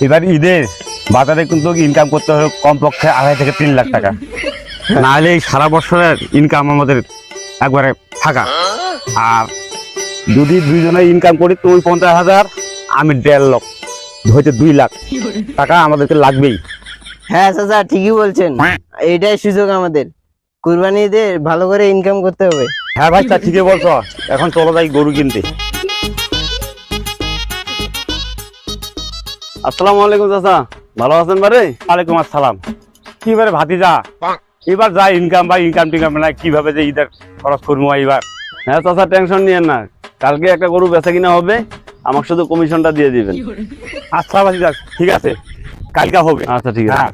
এবার ঈদে বাজারে কিন্তু ইনকাম করতে হবে কমপক্ষে 2.5 থেকে 3 লাখ টাকা, নাহলে এই সারা বছরের ইনকাম আমাদের একবারে থাকা। আর যদি দুইজনে ইনকাম করি তুই 50,000 আমি 1.5 লাখ, হয়তো 2 লাখ টাকা আমাদেরকে লাগবেই। হ্যাঁ চাচা ঠিকই বলছেন, এইটাই সুযোগ আমাদের, কুরবানি ঈদে ভালো করে ইনকাম করতে হবে। হ্যাঁ ভাই, তা ঠিকই বলছো। এখন চলো যাই গরু কিনতে। আসসালামু আলাইকুম চাচা, ভালো আছেন বারে? ওয়ালাইকুম আসসালাম। কিভাবে ভাতিজা এবার যা ইনকাম বা ইনকাম টিনকাম না, কিভাবে যে ঈদের খরচ করবো এবার। হ্যাঁ চাচা, টেনশন নিয়েন না, কালকে একটা গরু বেচা কিনা হবে, আমাকে শুধু কমিশনটা দিয়ে দিবেন। আচ্ছা ভাতিজা, ঠিক আছে, কালকে হবে। আচ্ছা ঠিক আছে। হ্যাঁ।